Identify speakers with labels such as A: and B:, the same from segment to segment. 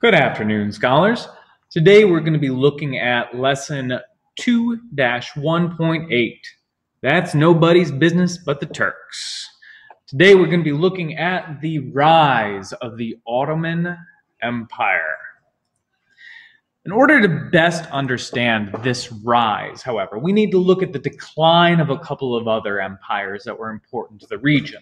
A: Good afternoon, scholars. Today we're going to be looking at lesson 2-1.8. That's nobody's business but the Turks. Today we're going to be looking at the rise of the Ottoman Empire. In order to best understand this rise, however, we need to look at the decline of a couple of other empires that were important to the region.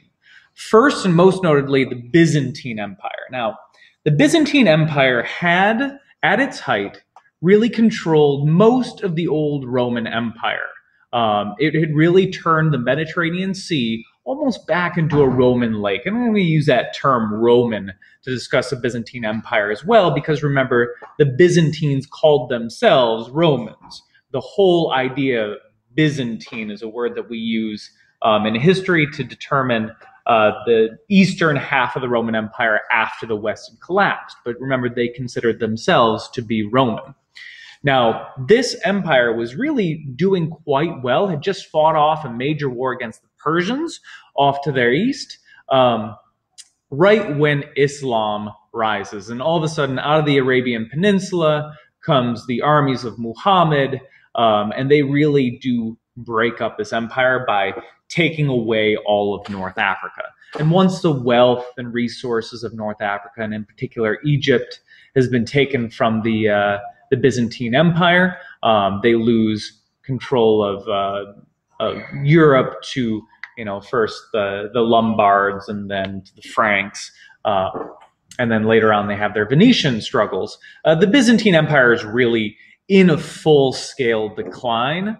A: First and most notably, the Byzantine Empire. Now, the Byzantine Empire had, at its height, really controlled most of the old Roman Empire. It had really turned the Mediterranean Sea almost back into a Roman lake. And I'm going to use that term Roman to discuss the Byzantine Empire as well, because remember, the Byzantines called themselves Romans. The whole idea of Byzantine is a word that we use in history to determine the eastern half of the Roman Empire after the West had collapsed. But remember, they considered themselves to be Roman. Now, this empire was really doing quite well, had just fought off a major war against the Persians off to their east, right when Islam rises. And all of a sudden, out of the Arabian Peninsula comes the armies of Muhammad, and they really do break up this empire by taking away all of North Africa. And once the wealth and resources of North Africa, and in particular Egypt, has been taken from the Byzantine Empire, they lose control of Europe to, first the Lombards and then to the Franks, and then later on they have their Venetian struggles. The Byzantine Empire is really in a full-scale decline,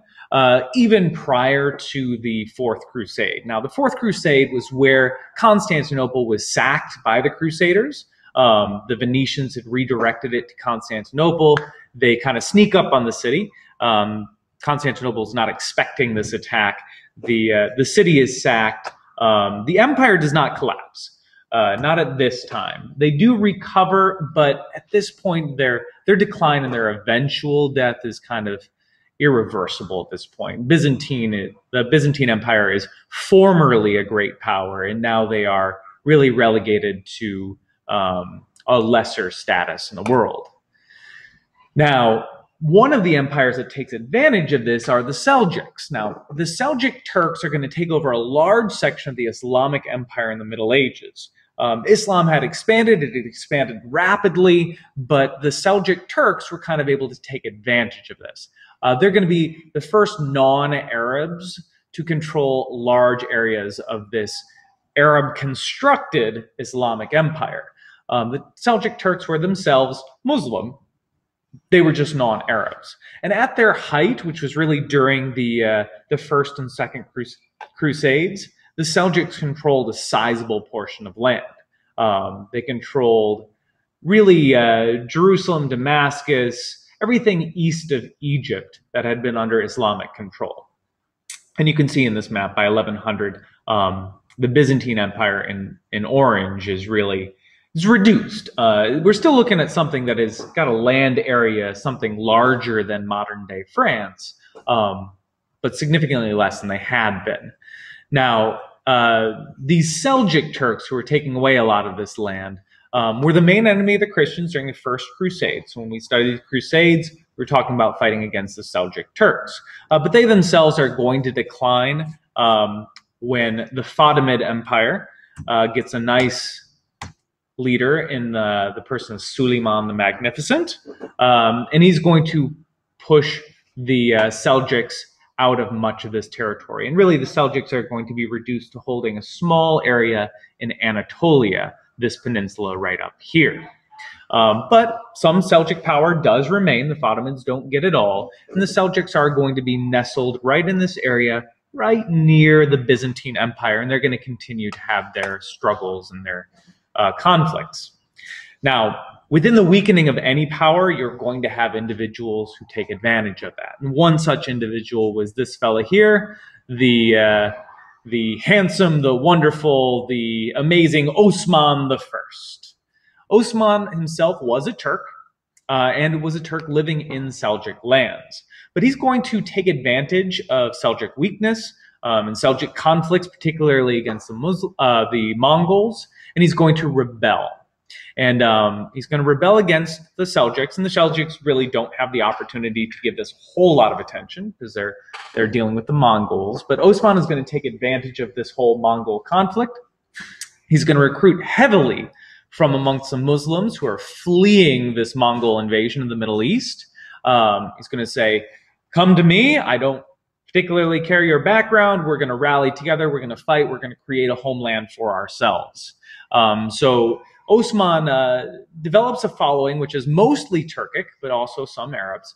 A: even prior to the Fourth Crusade. Now, the Fourth Crusade was where Constantinople was sacked by the Crusaders. The Venetians had redirected it to Constantinople. They kind of sneak up on the city. Constantinople is not expecting this attack. The city is sacked. The empire does not collapse. Not at this time. They do recover, but at this point, their decline and their eventual death is kind of irreversible at this point. The Byzantine Empire is formerly a great power, and now they are really relegated to a lesser status in the world. Now, one of the empires that takes advantage of this are the Seljuks. Now, the Seljuk Turks are going to take over a large section of the Islamic Empire in the Middle Ages. Islam had expanded, it had expanded rapidly, but the Seljuk Turks were kind of able to take advantage of this. They're going to be the first non-Arabs to control large areas of this Arab-constructed Islamic Empire. The Seljuk Turks were themselves Muslim. They were just non-Arabs. And at their height, which was really during the First and Second Crusades, the Seljuks controlled a sizable portion of land. They controlled really Jerusalem, Damascus, everything east of Egypt that had been under Islamic control. And you can see in this map by 1100, the Byzantine Empire in orange is reduced. We're still looking at something that has got a land area, something larger than modern day France, but significantly less than they had been. Now, these Seljuk Turks who were taking away a lot of this land were the main enemy of the Christians during the First Crusade. So when we study the Crusades, we're talking about fighting against the Seljuk Turks. But they themselves are going to decline when the Fatimid Empire gets a nice leader in the person of Suleiman the Magnificent. And he's going to push the Seljuks out of much of this territory. And really, the Seljuks are going to be reduced to holding a small area in Anatolia, this peninsula right up here. But some Seljuk power does remain. The Fatimids don't get it all. And the Seljuks are going to be nestled right in this area, right near the Byzantine Empire. And they're going to continue to have their struggles and their conflicts. Now, within the weakening of any power, you're going to have individuals who take advantage of that. And one such individual was this fella here, the handsome, the wonderful, the amazing Osman I. Osman himself was a Turk, and was a Turk living in Seljuk lands. But he's going to take advantage of Seljuk weakness and Seljuk conflicts, particularly against the Mongols, and he's going to rebel. And he's going to rebel against the Seljuks, and the Seljuks really don't have the opportunity to give this whole lot of attention because they're dealing with the Mongols. But Osman is going to take advantage of this whole Mongol conflict. He's going to recruit heavily from amongst the Muslims who are fleeing this Mongol invasion of the Middle East. He's going to say, come to me. I don't particularly care your background. We're going to rally together. We're going to fight. We're going to create a homeland for ourselves. So Osman develops a following, which is mostly Turkic, but also some Arabs,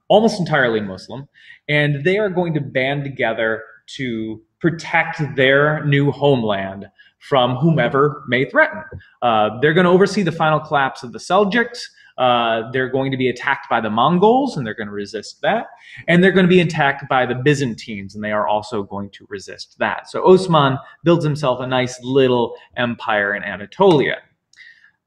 A: almost entirely Muslim. And they are going to band together to protect their new homeland from whomever may threaten. They're going to oversee the final collapse of the Seljuks. They're going to be attacked by the Mongols, and they're going to resist that. And they're going to be attacked by the Byzantines, and they are also going to resist that. So Osman builds himself a nice little empire in Anatolia.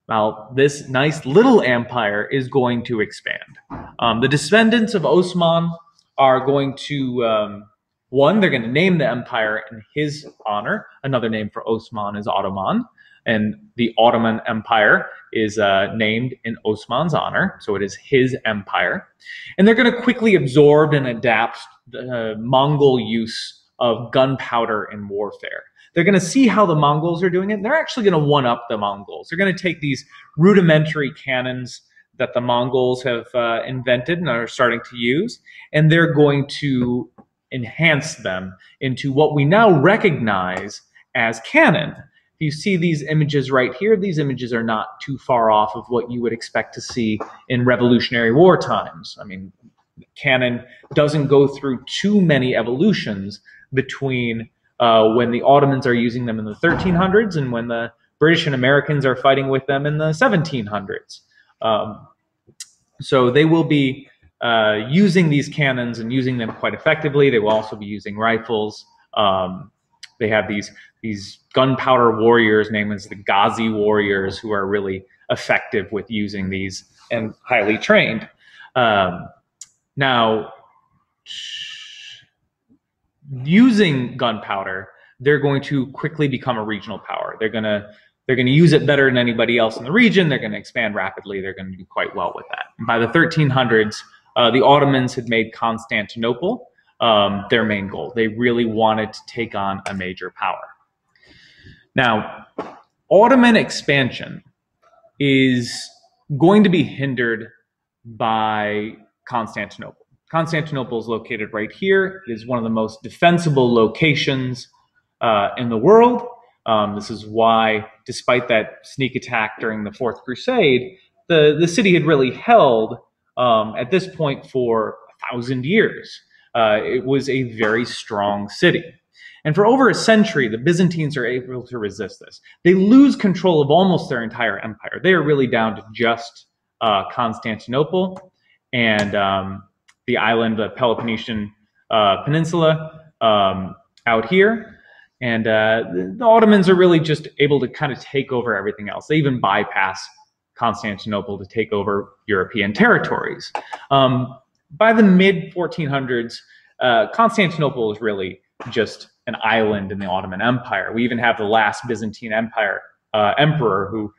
A: Now, this nice little empire is going to expand. The descendants of Osman are going to, one, they're going to name the empire in his honor. Another name for Osman is Ottoman. And the Ottoman Empire is named in Osman's honor, so it is his empire. And they're going to quickly absorb and adapt the Mongol use of gunpowder in warfare. They're going to see how the Mongols are doing it, and they're actually going to one-up the Mongols. They're going to take these rudimentary cannons that the Mongols have invented and are starting to use, and they're going to enhance them into what we now recognize as cannon. You see these images right here. These images are not too far off of what you would expect to see in Revolutionary War times. I mean, cannon doesn't go through too many evolutions between when the Ottomans are using them in the 1300s and when the British and Americans are fighting with them in the 1700s. So they will be using these cannons and using them quite effectively. They will also be using rifles. They have these gunpowder warriors named as the Ghazi warriors who are really effective with using these and highly trained. Now, using gunpowder, they're going to quickly become a regional power. They're going to use it better than anybody else in the region. They're going to expand rapidly. They're going to do quite well with that. And by the 1300s, the Ottomans had made Constantinople their main goal. They really wanted to take on a major power. Now, Ottoman expansion is going to be hindered by Constantinople. Constantinople is located right here. It is one of the most defensible locations in the world. This is why, despite that sneak attack during the Fourth Crusade, the city had really held at this point for 1,000 years. It was a very strong city. And for over a century, the Byzantines are able to resist this. They lose control of almost their entire empire. They are really down to just Constantinople and the island, the Peloponnesian Peninsula out here. And the Ottomans are really just able to kind of take over everything else. They even bypass Constantinople to take over European territories. By the mid-1400s, Constantinople is really just an island in the Ottoman Empire. We even have the last Byzantine Empire emperor who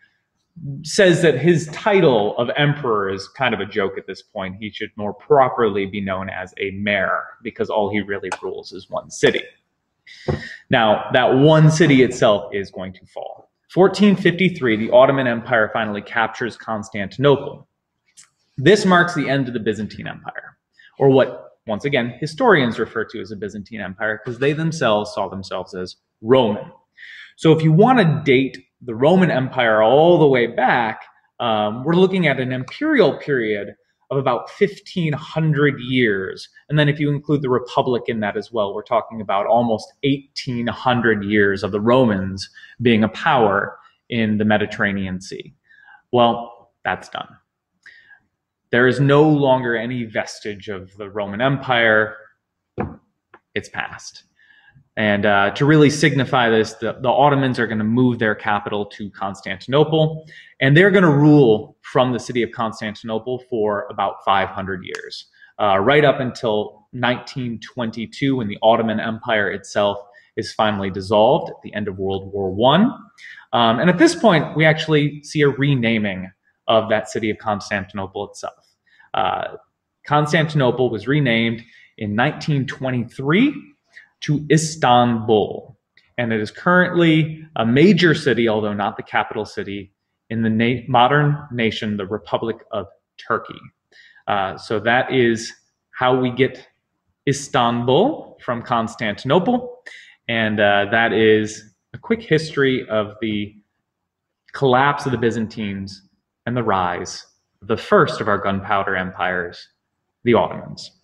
A: says that his title of emperor is kind of a joke at this point. He should more properly be known as a mayor because all he really rules is one city. Now, that one city itself is going to fall. 1453, the Ottoman Empire finally captures Constantinople. This marks the end of the Byzantine Empire, or what, once again, historians refer to as the Byzantine Empire because they themselves saw themselves as Roman. So if you want to date the Roman Empire all the way back, we're looking at an imperial period of about 1,500 years. And then if you include the Republic in that as well, we're talking about almost 1,800 years of the Romans being a power in the Mediterranean Sea. Well, that's done. There is no longer any vestige of the Roman Empire. It's past. And to really signify this, the Ottomans are going to move their capital to Constantinople, and they're going to rule from the city of Constantinople for about 500 years, right up until 1922, when the Ottoman Empire itself is finally dissolved at the end of World War And at this point, we actually see a renaming of that city of Constantinople itself. Constantinople was renamed in 1923 to Istanbul, and it is currently a major city, although not the capital city, in the modern nation, the Republic of Turkey. So that is how we get Istanbul from Constantinople, and that is a quick history of the collapse of the Byzantines and the rise of the first of our gunpowder empires, the Ottomans.